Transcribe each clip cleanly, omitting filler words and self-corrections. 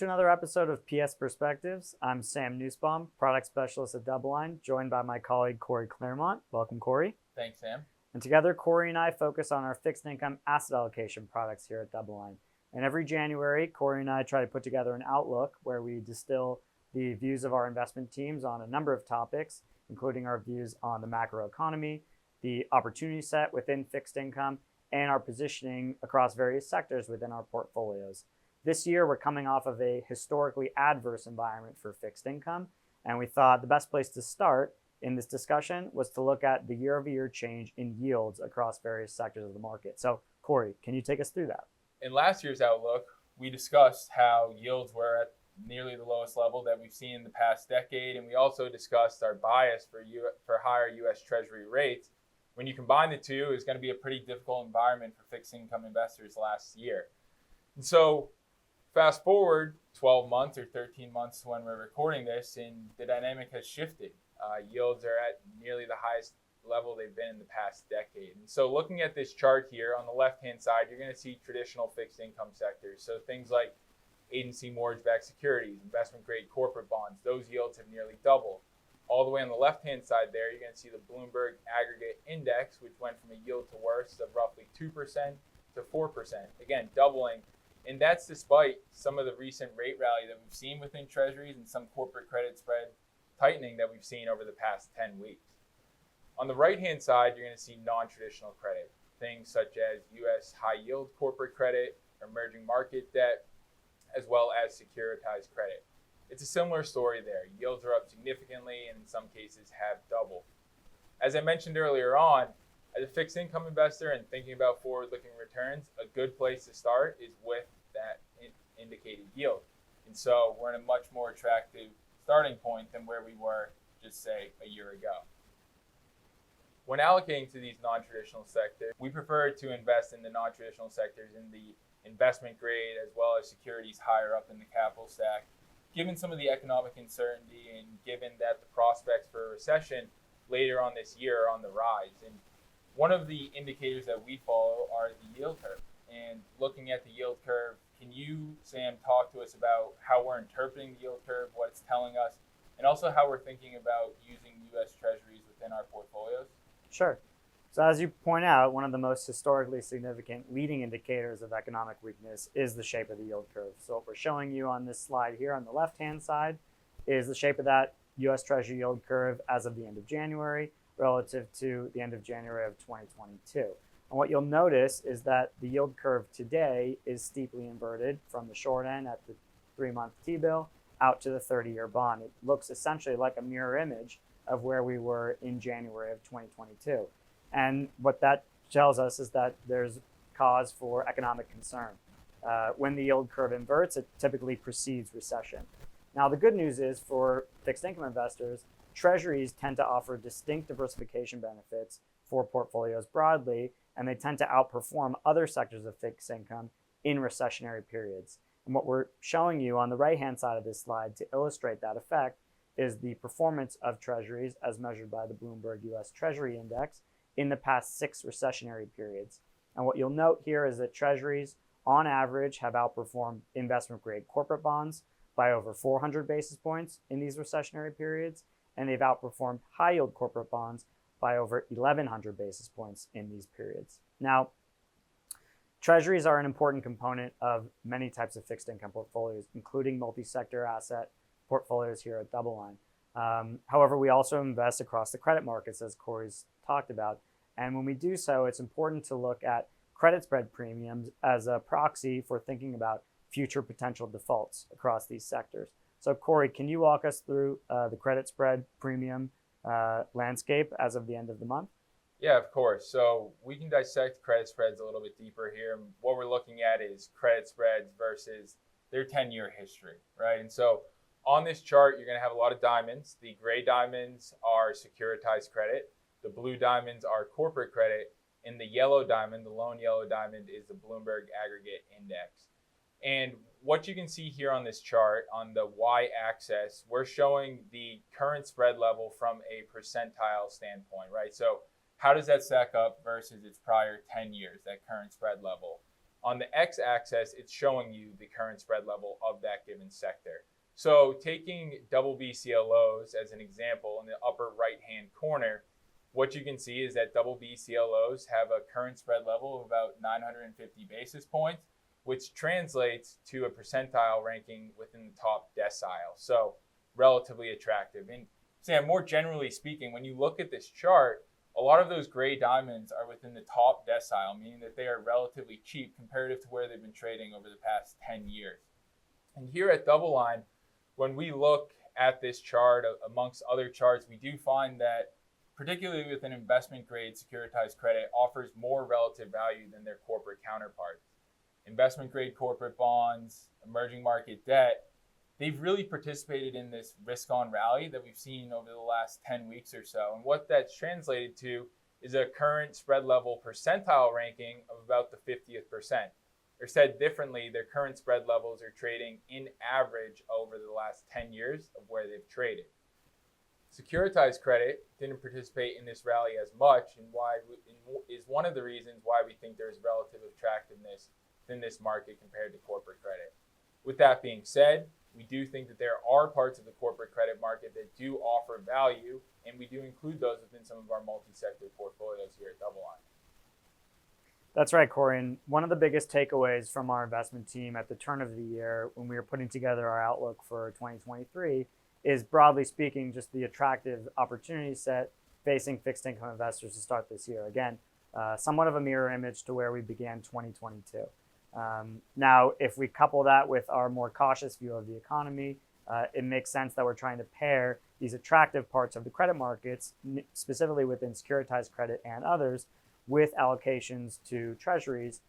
to another episode of PS Perspectives. I'm Sam Nussbaum, product specialist at DoubleLine, joined by my colleague Corey Clermont. Welcome, Corey. Thanks, Sam. And together, Corey and I focus on our fixed income asset allocation products here at DoubleLine. And every January, Corey and I try to put together an outlook where we distill the views of our investment teams on a number of topics, including our views on the macroeconomy, the opportunity set within fixed income, and our positioning across various sectors within our portfolios. This year, we're coming off of a historically adverse environment for fixed income, and we thought the best place to start in this discussion was to look at the year-over-year change in yields across various sectors of the market. So, Corey, can you take us through that? In last year's outlook, we discussed how yields were at nearly the lowest level that we've seen in the past decade, and we also discussed our bias for higher U.S. Treasury rates. When you combine the two, it's going to be a pretty difficult environment for fixed income investors last year. And so, fast forward 12 months or 13 months to when we're recording this, and the dynamic has shifted. Yields are at nearly the highest level they've been in the past decade. And so looking at this chart here, on the left-hand side, you're going to see traditional fixed income sectors. So things like agency mortgage-backed securities, investment-grade corporate bonds, those yields have nearly doubled. All the way on the left-hand side there, you're going to see the Bloomberg Aggregate Index, which went from a yield to worst of roughly 2% to 4%. Again, doubling. And that's despite some of the recent rate rally that we've seen within treasuries and some corporate credit spread tightening that we've seen over the past 10 weeks. On the right-hand side, you're going to see non-traditional credit, things such as U.S. high-yield corporate credit, emerging market debt, as well as securitized credit. It's a similar story there. Yields are up significantly and in some cases have doubled. As I mentioned earlier on, as a fixed income investor and thinking about forward-looking returns, a good place to start is with that indicated yield. And so we're in a much more attractive starting point than where we were just say a year ago. When allocating to these non-traditional sectors, we prefer to invest in the non-traditional sectors in the investment grade as well as securities higher up in the capital stack. Given some of the economic uncertainty and given that the prospects for a recession later on this year are on the rise. And one of the indicators that we follow are the yield curve. And looking at the yield curve, can you, Sam, talk to us about how we're interpreting the yield curve, what it's telling us, and also how we're thinking about using U.S. Treasuries within our portfolios? Sure. So as you point out, one of the most historically significant leading indicators of economic weakness is the shape of the yield curve. So what we're showing you on this slide here on the left-hand side is the shape of that U.S. Treasury yield curve as of the end of January relative to the end of January of 2022. And what you'll notice is that the yield curve today is steeply inverted from the short end at the 3-month T-bill out to the 30-year bond. It looks essentially like a mirror image of where we were in January of 2022. And what that tells us is that there's cause for economic concern. When the yield curve inverts, it typically precedes recession. Now, the good news is for fixed income investors, treasuries tend to offer distinct diversification benefits for portfolios broadly, and they tend to outperform other sectors of fixed income in recessionary periods. And what we're showing you on the right-hand side of this slide to illustrate that effect is the performance of treasuries as measured by the Bloomberg U.S. Treasury Index in the past 6 recessionary periods. And what you'll note here is that treasuries, on average, have outperformed investment-grade corporate bonds by over 400 basis points in these recessionary periods, and they've outperformed high-yield corporate bonds by over 1,100 basis points in these periods. Now, treasuries are an important component of many types of fixed income portfolios, including multi-sector asset portfolios here at DoubleLine. However, we also invest across the credit markets, as Corey's talked about. And when we do so, it's important to look at credit spread premiums as a proxy for thinking about future potential defaults across these sectors. So Corey, can you walk us through the credit spread premium landscape as of the end of the month? Yeah, of course. So we can dissect credit spreads a little bit deeper here. What we're looking at is credit spreads versus their 10-year history, right? And so on this chart, you're going to have a lot of diamonds. The gray diamonds are securitized credit. The blue diamonds are corporate credit. And the yellow diamond, the lone yellow diamond, is the Bloomberg Aggregate Index. And what you can see here on this chart, on the y-axis, we're showing the current spread level from a percentile standpoint, right? So how does that stack up versus its prior 10 years, that current spread level? On the x-axis, it's showing you the current spread level of that given sector. So taking BB CLOs as an example in the upper right-hand corner, what you can see is that BB CLOs have a current spread level of about 950 basis points, which translates to a percentile ranking within the top decile. So relatively attractive. And Sam, more generally speaking, when you look at this chart, a lot of those gray diamonds are within the top decile, meaning that they are relatively cheap comparative to where they've been trading over the past 10 years. And here at DoubleLine, when we look at this chart amongst other charts, we do find that particularly with an investment grade securitized credit offers more relative value than their corporate counterparts. Investment grade corporate bonds, emerging market debt, they've really participated in this risk on rally that we've seen over the last 10 weeks or so. And what that's translated to is a current spread level percentile ranking of about the 50th percent. Or said differently, their current spread levels are trading in average over the last 10 years of where they've traded. Securitized credit didn't participate in this rally as much, and is one of the reasons why we think there's relative attractiveness in this market compared to corporate credit. With that being said, we do think that there are parts of the corporate credit market that do offer value, and we do include those within some of our multi-sector portfolios here at DoubleLine. That's right, Corey. And one of the biggest takeaways from our investment team at the turn of the year when we were putting together our outlook for 2023 is, broadly speaking, just the attractive opportunity set facing fixed income investors to start this year. Again, somewhat of a mirror image to where we began 2022. Now, if we couple that with our more cautious view of the economy, it makes sense that we're trying to pair these attractive parts of the credit markets, specifically within securitized credit and others, with allocations to treasuries,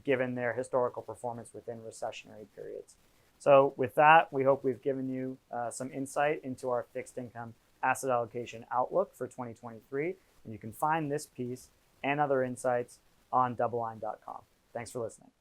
given their historical performance within recessionary periods. So with that, we hope we've given you some insight into our fixed income asset allocation outlook for 2023. And you can find this piece and other insights on doubleline.com. Thanks for listening.